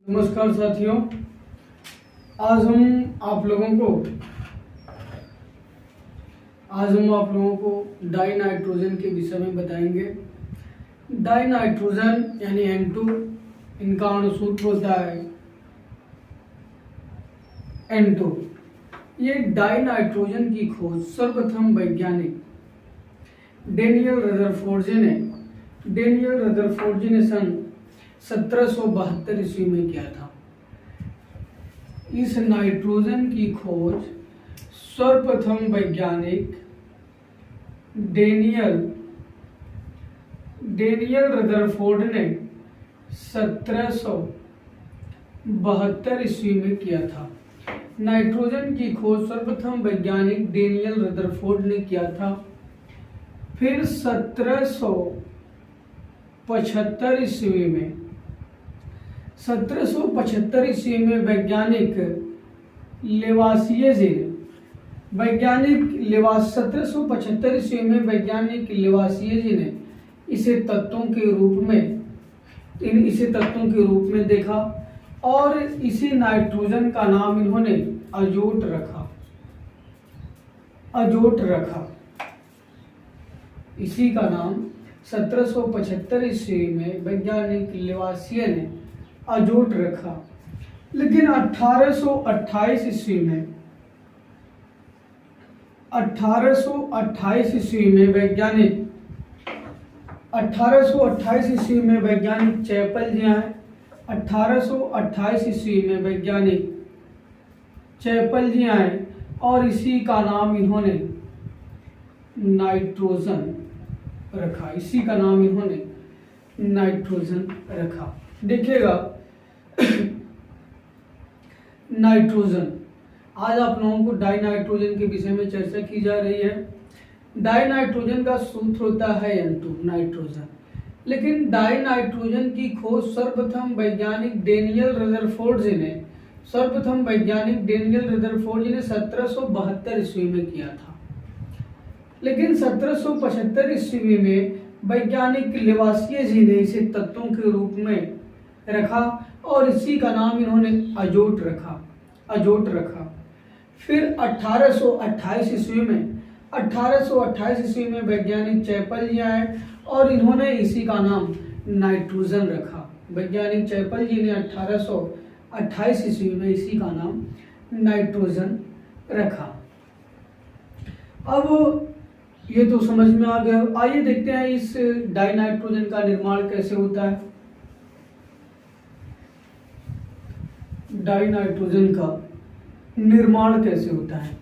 नमस्कार साथियों, आज हम आप लोगों को डाई नाइट्रोजन के विषय में बताएंगे। डाई नाइट्रोजन यानी N2, इनका अणुसूत्र होता है N2। ये डाई नाइट्रोजन की खोज सर्वप्रथम वैज्ञानिक डेनियल रदरफोर्ड ने सन 1772 ईस्वी में किया था। इस नाइट्रोजन की खोज सर्वप्रथम वैज्ञानिक डेनियल रदरफोर्ड ने 1772 ईस्वी में किया था। नाइट्रोजन की खोज सर्वप्रथम वैज्ञानिक डेनियल रदरफोर्ड ने किया था। फिर 1775 ईस्वी में 1775 ईस्वी में वैज्ञानिक लेवासिये जी ने इसे तत्वों के रूप में देखा और इसी नाइट्रोजन का नाम इन्होंने अजोट रखा। इसी का नाम 1775 ईस्वी में वैज्ञानिक लेवासिये ने अजोट रखा। लेकिन 1828 ईस्वी में वैज्ञानिक चैपल जी आए। 1828 ईस्वी में वैज्ञानिक चैपल जी आए और इसी का नाम इन्होंने नाइट्रोजन रखा। देखिएगा, नाइट्रोजन, आज आप लोगों को डाई नाइट्रोजन के विषय में चर्चा की जा रही है। डाई नाइट्रोजन का सूत्र होता है N2 नाइट्रोजन। लेकिन डाई नाइट्रोजन की खोज सर्वप्रथम वैज्ञानिक डेनियल रदरफोर्ड जी ने 1772 ईस्वी में किया था। लेकिन 1775 ईस्वी में वैज्ञानिक लेवासिये जी ने इसे तत्वों के रूप में रखा और इसी का नाम इन्होंने अजोट रखा। फिर 1828 ईस्वी में वैज्ञानिक चैपल जी आए और इन्होंने इसी का नाम नाइट्रोजन रखा। वैज्ञानिक चैपल जी ने 1828 ईस्वी में इसी का नाम नाइट्रोजन रखा। अब ये तो समझ में आ गया। आइए देखते हैं इस डाई नाइट्रोजन का निर्माण कैसे होता है। डाई नाइट्रोजन का निर्माण कैसे होता है,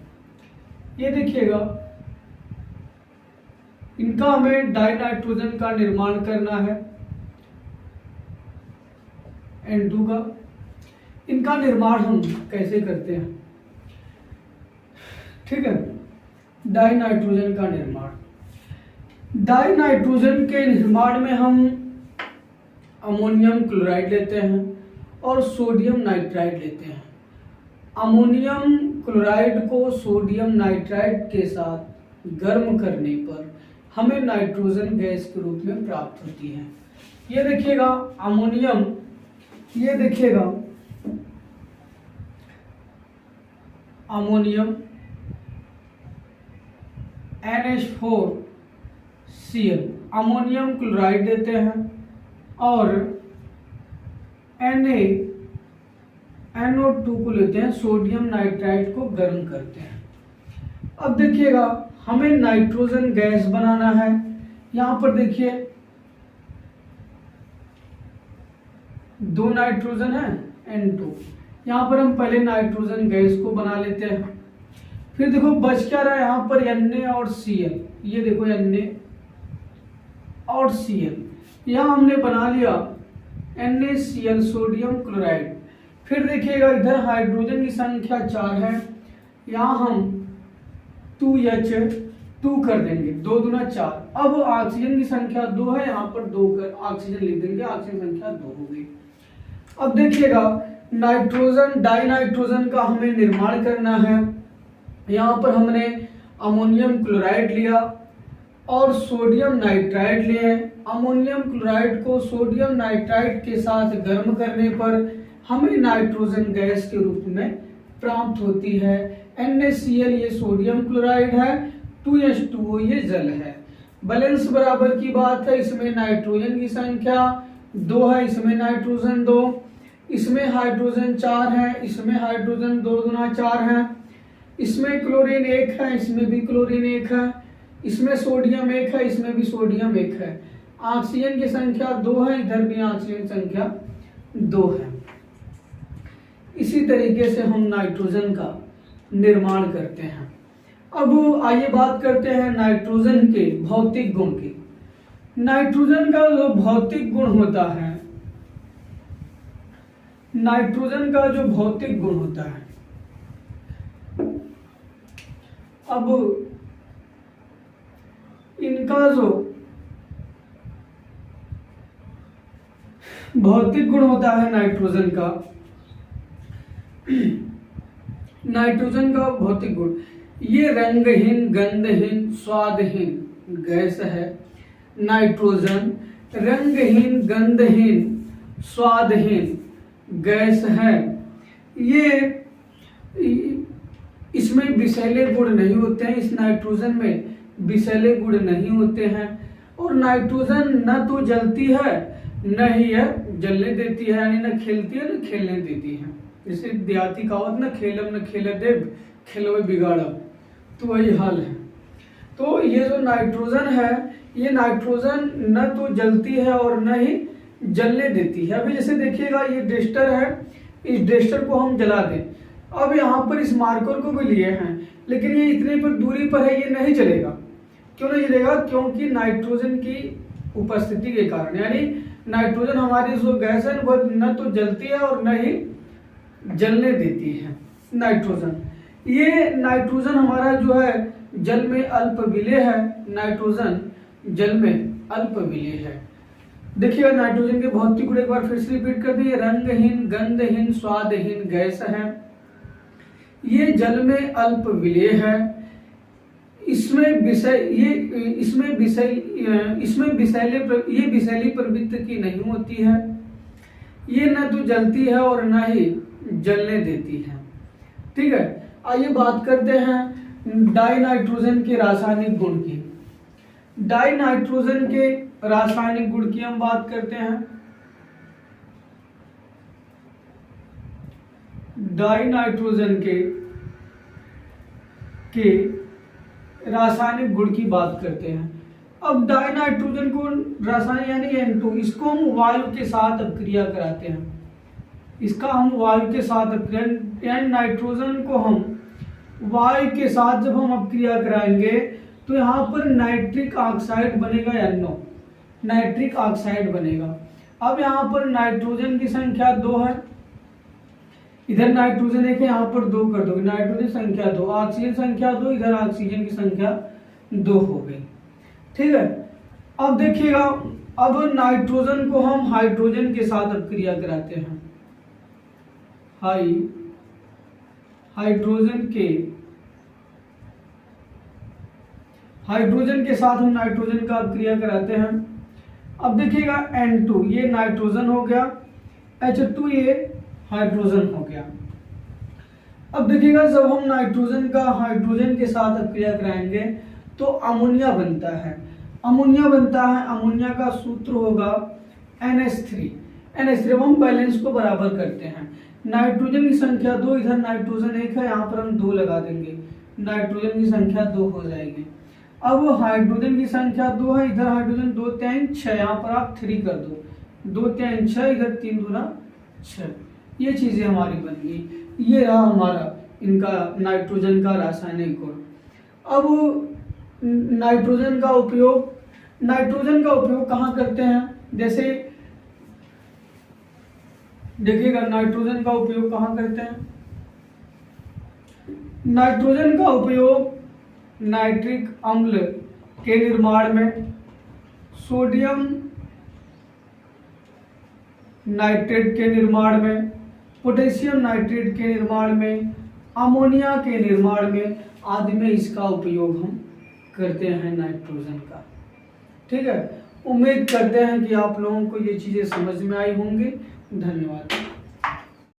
ये देखिएगा। इनका हमें डाई नाइट्रोजन का निर्माण करना है N2 का। इनका निर्माण हम कैसे करते हैं, ठीक है। डाई नाइट्रोजन के निर्माण में हम अमोनियम क्लोराइड लेते हैं और सोडियम नाइट्राइड लेते हैं। अमोनियम क्लोराइड को सोडियम नाइट्राइड के साथ गर्म करने पर हमें नाइट्रोजन गैस के रूप में प्राप्त होती है। ये देखिएगा अमोनियम, NH4Cl अमोनियम क्लोराइड देते हैं और NaNO2 को लेते हैं, सोडियम नाइट्राइड को गर्म करते हैं। अब देखिएगा, हमें नाइट्रोजन गैस बनाना है। यहाँ पर देखिए 2 नाइट्रोजन है N2। यहाँ पर हम पहले नाइट्रोजन गैस को बना लेते हैं। फिर देखो बच क्या रहा है यहाँ पर Na और Cl। ये देखो Na और Cl, यहाँ हमने बना लिया NaCl सोडियम क्लोराइड। फिर देखिएगा इधर हाइड्रोजन की संख्या 4 है, यहाँ हम 2H2 कर देंगे, 2 दूना 4। अब ऑक्सीजन की संख्या 2 है, यहाँ पर 2 कर ऑक्सीजन लिख देंगे, ऑक्सीजन संख्या 2 हो गई। अब देखिएगा डाई नाइट्रोजन का हमें निर्माण करना है। यहाँ पर हमने अमोनियम क्लोराइड लिया और सोडियम नाइट्राइड लिए। अमोनियम क्लोराइड को सोडियम नाइट्राइड के साथ गर्म करने पर हमें नाइट्रोजन गैस के रूप में प्राप्त होती है। NaCl ये सोडियम क्लोराइड है, 2H2O ये जल है। बैलेंस बराबर की बात है, इसमें नाइट्रोजन की संख्या 2 है, इसमें नाइट्रोजन 2, इसमें हाइड्रोजन 4 है, इसमें हाइड्रोजन 2 गुना 4 है, इसमें क्लोरीन 1 है, इसमें भी क्लोरीन 1 है, इसमें सोडियम 1 है, इसमें भी सोडियम 1 है। ऑक्सीजन की संख्या 2 है, इधर भी ऑक्सीजन संख्या 2 है। इसी तरीके से हम नाइट्रोजन का निर्माण करते हैं। अब आइए बात करते हैं नाइट्रोजन के भौतिक गुण की। नाइट्रोजन का जो भौतिक गुण होता है, नाइट्रोजन का जो भौतिक गुण होता है, अब इनका जो भौतिक गुण होता है नाइट्रोजन का, नाइट्रोजन का भौतिक गुण, ये रंगहीन, गंधहीन, स्वादहीन गैस है। नाइट्रोजन रंगहीन, गंधहीन, स्वादहीन गैस है। ये इसमें विषैले गुण नहीं होते हैं, इस नाइट्रोजन में विषैले गुण नहीं होते हैं। और नाइट्रोजन न तो जलती है न ही यह जलने देती है, यानी न खेलती है न खेलने देती है। जैसे देहाती कहावत, न खेलम न खेले देव, खेलवे बिगाड़ब, तो वही हाल है। तो ये जो नाइट्रोजन है, ये नाइट्रोजन न तो जलती है और न ही जलने देती है। अभी जैसे देखिएगा, ये डेस्टर है, इस डेस्टर को हम जला दें, अब यहाँ पर इस मार्कर को भी लिए हैं, लेकिन ये इतने पर दूरी पर है, ये नहीं जलेगा। क्यों नहीं जलेगा? क्योंकि नाइट्रोजन की उपस्थिति के कारण, यानी नाइट्रोजन हमारी जो गैस है वो न तो जलती है और न ही जलने देती है। नाइट्रोजन, ये नाइट्रोजन हमारा जो है जल में अल्प विलेय है। नाइट्रोजन जल में अल्प विलेय है। देखिएगा नाइट्रोजन के भौतिक गुण एक बार फिर से रिपीट कर दिए। रंगहीन, गंधहीन, स्वादहीन गैस है। ये जल में अल्प विलेय है। इसमें विषैली प्रवृत्ति की नहीं होती है। ये न तो जलती है और न ही जलने देती है। ठीक है, आइए बात करते हैं डाइनाइट्रोजन के रासायनिक गुण की। डाइनाइट्रोजन के रासायनिक गुण की हम बात करते हैं। डाइनाइट्रोजन के रासायनिक गुण की बात करते हैं। अब डाइनाइट्रोजन को रासायनिक यानी N2, इसको हम वायु के साथ अपक्रिया कराते हैं। इसका हम वायु के साथ अपक्रिया, नाइट्रोजन को हम वायु के साथ जब हम अपक्रिया कराएंगे तो यहाँ पर नाइट्रिक ऑक्साइड बनेगा, NO, नाइट्रिक ऑक्साइड बनेगा। अब यहाँ पर नाइट्रोजन की संख्या 2 है, इधर नाइट्रोजन 1 है, यहाँ पर 2 कर दो, नाइट्रोजन संख्या 2, ऑक्सीजन संख्या 2, इधर ऑक्सीजन की संख्या 2 हो गई। ठीक है, अब देखिएगा, अब नाइट्रोजन को हम हाइड्रोजन के साथ अपक्रिया कराते हैं। हाइड्रोजन के साथ हम नाइट्रोजन का अपक्रिया कराते हैं। अब देखिएगा N2 ये नाइट्रोजन हो गया, H2 ये हाइड्रोजन हो गया। अब देखिएगा जब हम नाइट्रोजन का हाइड्रोजन के साथ अपक्रिया कराएंगे तो अमोनिया बनता है। अमोनिया का सूत्र होगा NH3। अब हम बैलेंस को बराबर करते हैं। नाइट्रोजन की संख्या 2, इधर नाइट्रोजन 1 है, यहाँ पर हम 2 लगा देंगे, नाइट्रोजन की संख्या 2 हो जाएगी। अब हाइड्रोजन की संख्या 2 है, इधर हाइड्रोजन 2 3 6, यहाँ पर आप 3 कर दो, 2 3 6, इधर 3 दूना 6, ये चीजें हमारी बन गई। ये रहा हमारा इनका नाइट्रोजन का रासायनिक गुण। अब नाइट्रोजन का उपयोग कहाँ करते हैं? जैसे देखिएगा नाइट्रोजन का उपयोग कहाँ करते हैं? नाइट्रोजन का उपयोग नाइट्रिक अम्ल के निर्माण में, सोडियम नाइट्रेट के निर्माण में, पोटेशियम नाइट्रेट के निर्माण में, अमोनिया के निर्माण में आदि में इसका उपयोग हम करते हैं नाइट्रोजन का। ठीक है, उम्मीद करते हैं कि आप लोगों को ये चीज़ें समझ में आई होंगी। धन्यवाद।